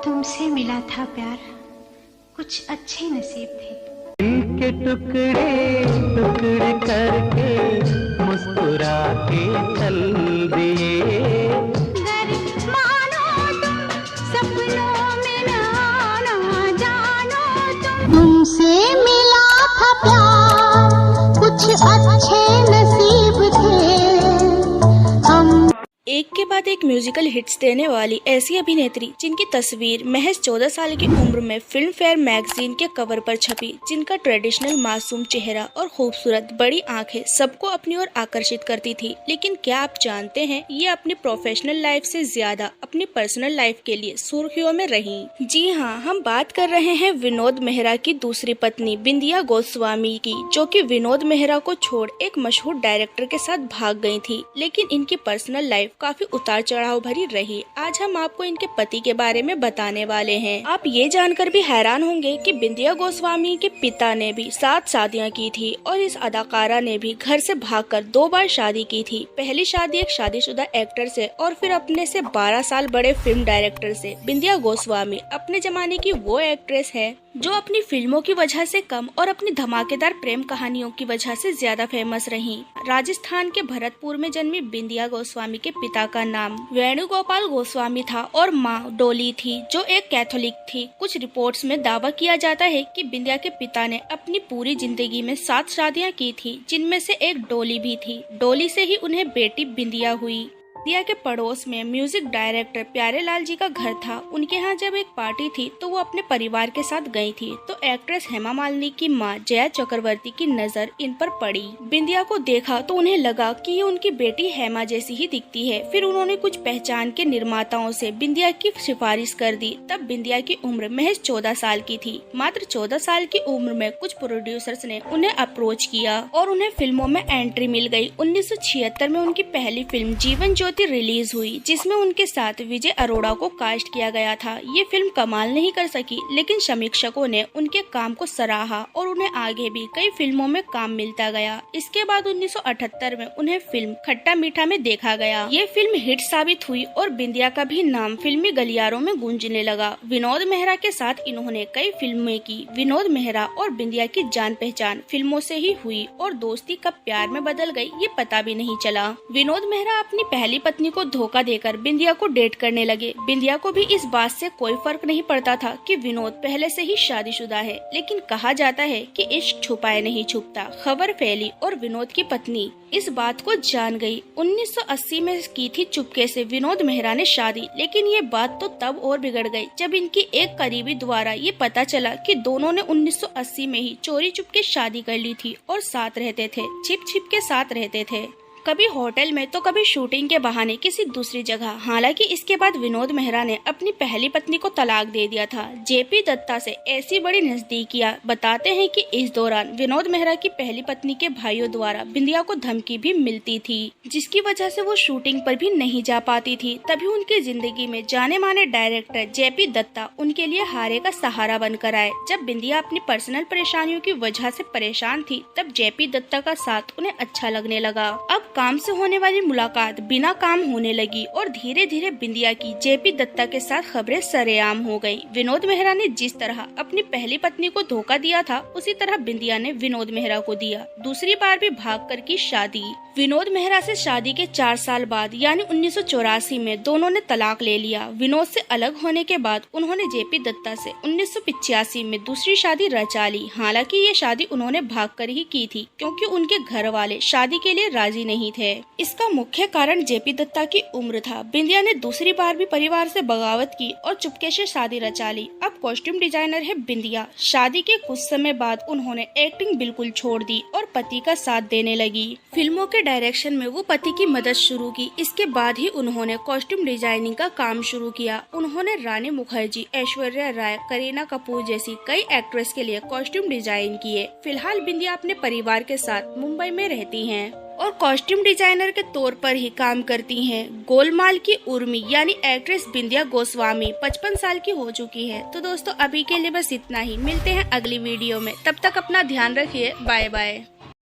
तुमसे मिला था प्यार, कुछ अच्छे नसीब थे। दिल के टुकड़े टुकड़े करके मुस्कुरा के चल दिए। गर मानो तुम सपनों में ना जानो तुमसे मिला था प्यार, कुछ अच्छे नसीब थे हम। एक के बाद एक म्यूजिकल हिट्स देने वाली ऐसी अभिनेत्री जिनकी तस्वीर महज 14 साल की उम्र में फिल्म फेयर मैगजीन के कवर पर छपी, जिनका ट्रेडिशनल मासूम चेहरा और खूबसूरत बड़ी आंखें सबको अपनी ओर आकर्षित करती थी। लेकिन क्या आप जानते हैं, ये अपनी प्रोफेशनल लाइफ से ज्यादा अपनी पर्सनल लाइफ के लिए सुर्खियों में रही। जी हाँ, हम बात कर रहे हैं विनोद मेहरा की दूसरी पत्नी बिंदिया गोस्वामी की, जो कि विनोद मेहरा को छोड़ एक मशहूर डायरेक्टर के साथ भाग गई थी। लेकिन इनकी पर्सनल लाइफ काफी उतार चढ़ाव भरी रही। आज हम आपको इनके पति के बारे में बताने वाले हैं। आप ये जानकर भी हैरान होंगे कि बिंदिया गोस्वामी के पिता ने भी 7 शादियां की थी और इस अदाकारा ने भी घर से भागकर 2 बार शादी की थी। पहली शादी एक शादीशुदा एक्टर से और फिर अपने से 12 साल बड़े फिल्म डायरेक्टर से। बिंदिया गोस्वामी अपने जमाने की वो एक्ट्रेस है जो अपनी फिल्मों की वजह से कम और अपनी धमाकेदार प्रेम कहानियों की वजह से ज्यादा फेमस रही। राजस्थान के भरतपुर में जन्मी बिंदिया गोस्वामी के पिता का नाम वेणुगोपाल गोस्वामी था और माँ डोली थी, जो एक कैथोलिक थी। कुछ रिपोर्ट्स में दावा किया जाता है कि बिंदिया के पिता ने अपनी पूरी जिंदगी में 7 शादियां की थी, जिनमें से एक डोली भी थी। डोली से ही उन्हें बेटी बिंदिया हुई। बिंदिया के पड़ोस में म्यूजिक डायरेक्टर प्यारेलाल जी का घर था। उनके यहाँ जब एक पार्टी थी तो वो अपने परिवार के साथ गई थी, तो एक्ट्रेस हेमा मालिनी की माँ जया चक्रवर्ती की नजर इन पर पड़ी। बिंदिया को देखा तो उन्हें लगा कि ये उनकी बेटी हेमा जैसी ही दिखती है। फिर उन्होंने कुछ पहचान के निर्माताओं से बिंदिया की सिफारिश कर दी। तब बिंदिया की उम्र महज 14 साल की थी। मात्र 14 साल की उम्र में कुछ प्रोड्यूसर्स ने उन्हें अप्रोच किया और उन्हें फिल्मों में एंट्री मिल गई। 1976 में उनकी पहली फिल्म जीवन ज्योति रिलीज हुई, जिसमें उनके साथ विजय अरोड़ा को कास्ट किया गया था। ये फिल्म कमाल नहीं कर सकी, लेकिन समीक्षकों ने उनके काम को सराहा और उन्हें आगे भी कई फिल्मों में काम मिलता गया। इसके बाद 1978 में उन्हें फिल्म खट्टा मीठा में देखा गया। ये फिल्म हिट साबित हुई और बिंदिया का भी नाम फिल्मी गलियारों में गूंजने लगा। विनोद मेहरा के साथ इन्होंने कई फिल्में की। विनोद मेहरा और बिंदिया की जान पहचान फिल्मों से ही हुई और दोस्ती कब प्यार में बदल गई ये पता भी नहीं चला। विनोद मेहरा अपनी पहली पत्नी को धोखा देकर बिंदिया को डेट करने लगे। बिंदिया को भी इस बात से कोई फर्क नहीं पड़ता था कि विनोद पहले से ही शादीशुदा है, लेकिन कहा जाता है कि इश्क छुपाए नहीं छुपता। खबर फैली और विनोद की पत्नी इस बात को जान गई। 1980 में की थी चुपके से विनोद मेहरा ने शादी, लेकिन ये बात तो तब और बिगड़ गई जब इनकी एक करीबी द्वारा ये पता चला कि दोनों ने 1980 में ही चोरी चुपके शादी कर ली थी और साथ रहते थे, छिप छिप के साथ रहते थे, कभी होटल में तो कभी शूटिंग के बहाने किसी दूसरी जगह। हालांकि इसके बाद विनोद मेहरा ने अपनी पहली पत्नी को तलाक दे दिया था। जेपी दत्ता से ऐसी बड़ी नजदीकियां बताते हैं कि इस दौरान विनोद मेहरा की पहली पत्नी के भाइयों द्वारा बिंदिया को धमकी भी मिलती थी, जिसकी वजह से वो शूटिंग पर भी नहीं जा पाती थी। तभी उनकी जिंदगी में जाने माने डायरेक्टर जेपी दत्ता उनके लिए हारे का सहारा बनकर आए। जब बिंदिया अपनी पर्सनल परेशानियों की वजह से परेशान थी, तब जेपी दत्ता का साथ उन्हें अच्छा लगने लगा। अब काम से होने वाली मुलाकात बिना काम होने लगी और धीरे धीरे बिंदिया की जेपी दत्ता के साथ खबरें सरेआम हो गयी। विनोद मेहरा ने जिस तरह अपनी पहली पत्नी को धोखा दिया था, उसी तरह बिंदिया ने विनोद मेहरा को दिया। दूसरी बार भी भागकर की शादी। विनोद मेहरा से शादी के 4 साल बाद यानी 1984 में दोनों ने तलाक ले लिया। विनोद से अलग होने के बाद उन्होंने जेपी दत्ता से 1985 में दूसरी शादी रचा ली। हालांकि ये शादी उन्होंने भागकर ही की थी, क्योंकि उनके घर वाले शादी के लिए राजी नहीं थे। इसका मुख्य कारण जेपी दत्ता की उम्र था। बिंदिया ने दूसरी बार भी परिवार से बगावत की और चुपके से शादी रचा ली। अब कॉस्ट्यूम डिजाइनर है बिंदिया। शादी के कुछ समय बाद उन्होंने एक्टिंग बिल्कुल छोड़ दी और पति का साथ देने लगी। फिल्मों के डायरेक्शन में वो पति की मदद शुरू की। इसके बाद ही उन्होंने कॉस्ट्यूम डिजाइनिंग का काम शुरू किया। उन्होंने रानी मुखर्जी, ऐश्वर्या राय, करीना कपूर जैसी कई एक्ट्रेस के लिए कॉस्ट्यूम डिजाइन किए। फिलहाल बिंदिया अपने परिवार के साथ मुंबई में रहती हैं और कॉस्ट्यूम डिजाइनर के तौर पर ही काम करती हैं। गोलमाल की उर्मी यानी एक्ट्रेस बिंदिया गोस्वामी 55 साल की हो चुकी है। तो दोस्तों अभी के लिए बस इतना ही। मिलते हैं अगली वीडियो में, तब तक अपना ध्यान रखिए। Bye bye.